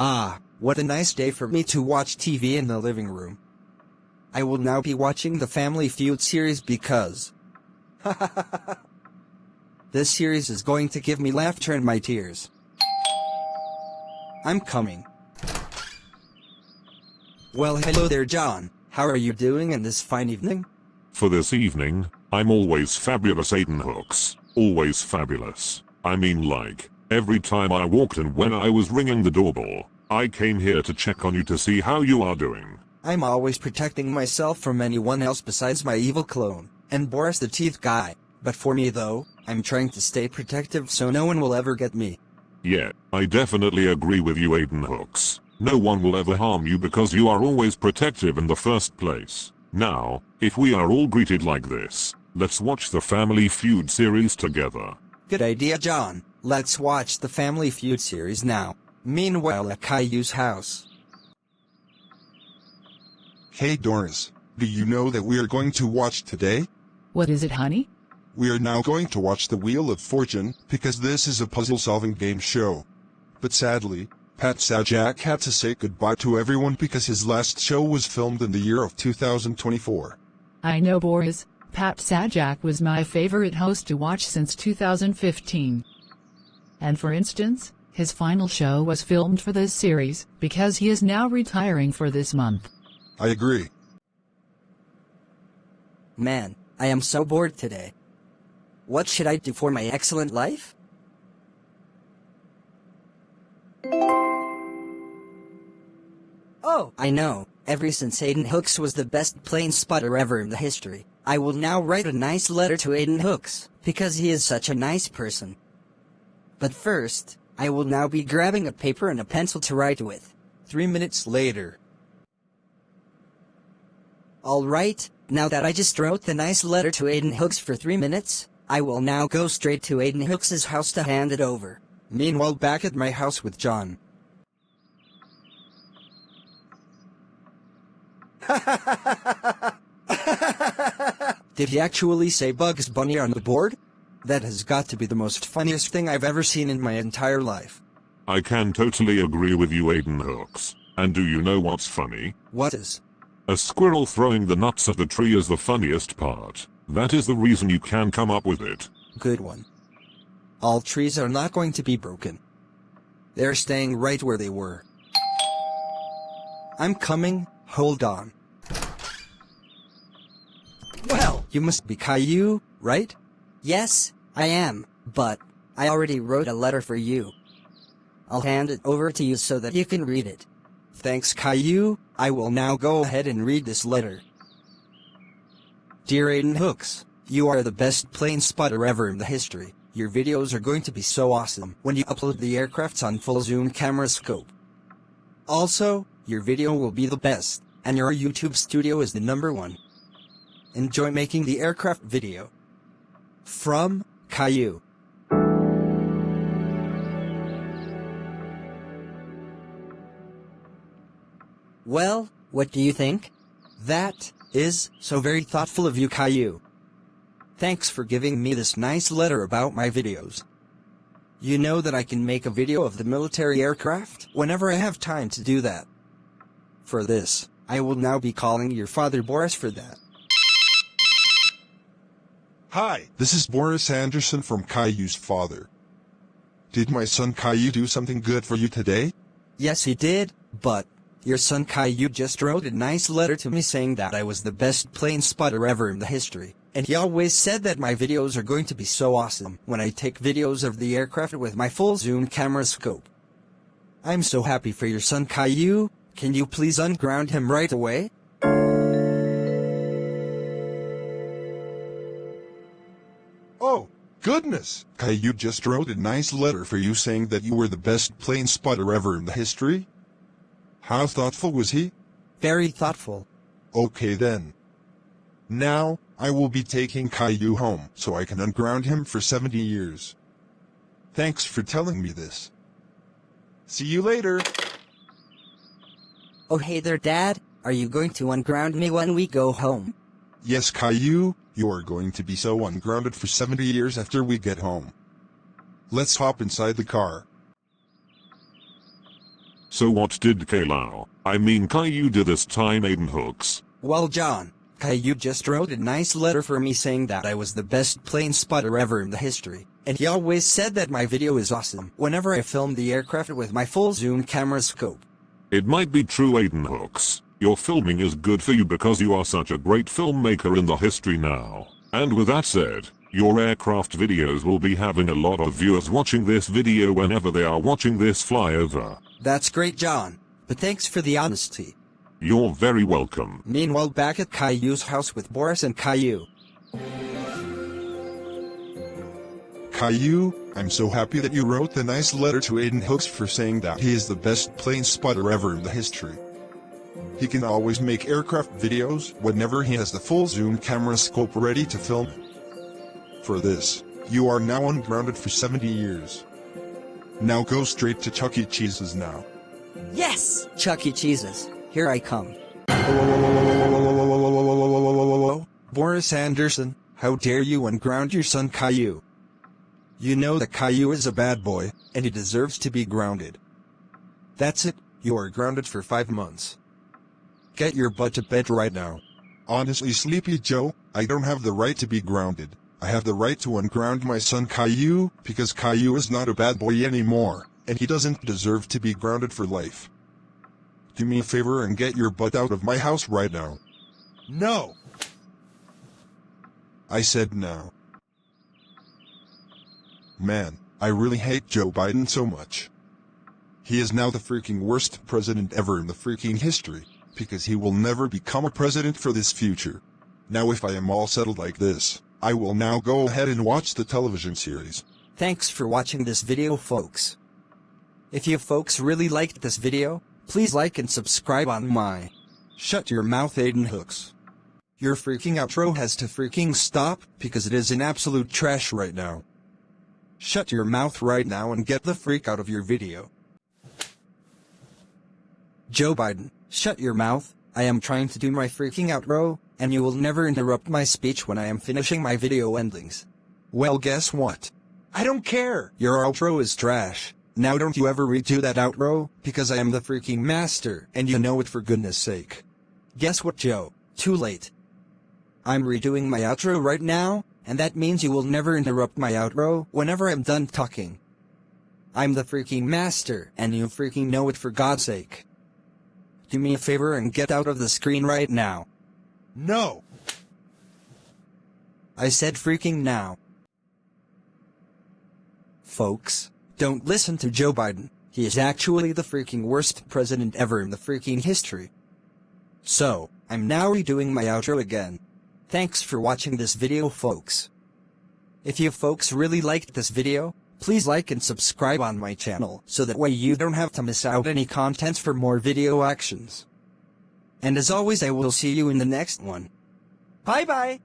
Ah, what a nice day for me to watch TV in the living room. I will now be watching the Family Feud series because this series is going to give me laughter in my tears. I'm coming. Well, hello there, John. How are you doing in this fine evening? For this evening, I'm always fabulous, Aiden Hooks. Always fabulous. I mean, like, every time I walked and when I was ringing the doorbell, I came here to check on you to see how you are doing. I'm always protecting myself from anyone else besides my evil clone, and Boris the Teeth Guy. But for me though, I'm trying to stay protective so no one will ever get me. Yeah, I definitely agree with you, Aiden Hooks. No one will ever harm you because you are always protective in the first place. Now, if we are all greeted like this, let's watch the Family Feud series together. Good idea, John. Let's watch the Family Feud series now. Meanwhile at Caillou's house. Hey Doris, do you know that we are going to watch today? What is it, honey? We are now going to watch the Wheel of Fortune, because this is a puzzle-solving game show. But sadly, Pat Sajak had to say goodbye to everyone because his last show was filmed in the year of 2024. I know, Boris. Pat Sajak was my favorite host to watch since 2015. And for instance, his final show was filmed for this series, because he is now retiring for this month. I agree. Man, I am so bored today. What should I do for my excellent life? Oh, I know. Ever since Aiden Hooks was the best plane spotter ever in the history, I will now write a nice letter to Aiden Hooks, because he is such a nice person. But first, I will now be grabbing a paper and a pencil to write with. 3 minutes later. Alright, now that I just wrote the nice letter to Aiden Hooks for 3 minutes, I will now go straight to Aiden Hooks' house to hand it over. Meanwhile, back at my house with John. Did he actually say Bugs Bunny on the board? That has got to be the most funniest thing I've ever seen in my entire life. I can totally agree with you, Aiden Hooks. And do you know what's funny? What is? A squirrel throwing the nuts at the tree is the funniest part. That is the reason you can come up with it. Good one. All trees are not going to be broken. They're staying right where they were. I'm coming, hold on. Well, you must be Caillou, right? Yes, I am, but I already wrote a letter for you. I'll hand it over to you so that you can read it. Thanks, Caillou. I will now go ahead and read this letter. Dear Aiden Hooks, you are the best plane spotter ever in the history. Your videos are going to be so awesome when you upload the aircrafts on full zoom camera scope. Also, your video will be the best, and your YouTube studio is the #1. Enjoy making the aircraft video. From, Caillou. Well, what do you think? That is so very thoughtful of you, Caillou. Thanks for giving me this nice letter about my videos. You know that I can make a video of the military aircraft whenever I have time to do that. For this, I will now be calling your father Boris for that. Hi, this is Boris Anderson from Caillou's father. Did my son Caillou do something good for you today? Yes, he did, but your son Caillou just wrote a nice letter to me saying that I was the best plane spotter ever in the history, and he always said that my videos are going to be so awesome when I take videos of the aircraft with my full zoom camera scope. I'm so happy for your son Caillou. Can you please unground him right away? Oh, goodness! Caillou just wrote a nice letter for you saying that you were the best plane spotter ever in the history? How thoughtful was he? Very thoughtful. Okay then. Now, I will be taking Caillou home so I can unground him for 70 years. Thanks for telling me this. See you later. Oh hey there, Dad. Are you going to unground me when we go home? Yes, Caillou, you are going to be so ungrounded for 70 years after we get home. Let's hop inside the car. So what did Caillou do this time, Aiden Hooks? Well, John, Caillou just wrote a nice letter for me saying that I was the best plane spotter ever in the history, and he always said that my video is awesome whenever I filmed the aircraft with my full zoom camera scope. It might be true, Aiden Hooks. Your filming is good for you because you are such a great filmmaker in the history now. And with that said, your aircraft videos will be having a lot of viewers watching this video whenever they are watching this flyover. That's great, John, but thanks for the honesty. You're very welcome. Meanwhile, back at Caillou's house with Boris and Caillou. Caillou, I'm so happy that you wrote the nice letter to Aiden Hooks for saying that he is the best plane spotter ever in the history. He can always make aircraft videos whenever he has the full zoom camera scope ready to film. For this, you are now ungrounded for 70 years. Now go straight to Chuck E. Cheese's now. Yes! Chuck E. Cheese's, here I come. Boris Anderson, how dare you unground your son Caillou? You know that Caillou is a bad boy, and he deserves to be grounded. That's it, you are grounded for 5 months. Get your butt to bed right now. Honestly, Sleepy Joe, I don't have the right to be grounded. I have the right to unground my son Caillou, because Caillou is not a bad boy anymore, and he doesn't deserve to be grounded for life. Do me a favor and get your butt out of my house right now. No! I said no. Man, I really hate Joe Biden so much. He is now the freaking worst president ever in the freaking history, because he will never become a president for this future. Now if I am all settled like this, I will now go ahead and watch the television series. Thanks for watching this video, folks. If you folks really liked this video, please like and subscribe on my... Shut your mouth, Aiden Hooks. Your freaking outro has to freaking stop, because it is in absolute trash right now. Shut your mouth right now and get the freak out of your video. Joe Biden, shut your mouth. I am trying to do my freaking outro, and you will never interrupt my speech when I am finishing my video endings. Well, guess what? I don't care. Your outro is trash. Now don't you ever redo that outro, because I am the freaking master, and you know it for goodness sake. Guess what, Joe? Too late. I'm redoing my outro right now, and that means you will never interrupt my outro whenever I'm done talking. I'm the freaking master, and you freaking know it for God's sake. Do me a favor and get out of the screen right now. No! I said freaking now. Folks, don't listen to Joe Biden. He is actually the freaking worst president ever in the freaking history. So, I'm now redoing my outro again. Thanks for watching this video, folks. If you folks really liked this video, please like and subscribe on my channel so that way you don't have to miss out any content for more video actions. And as always, I will see you in the next one. Bye bye!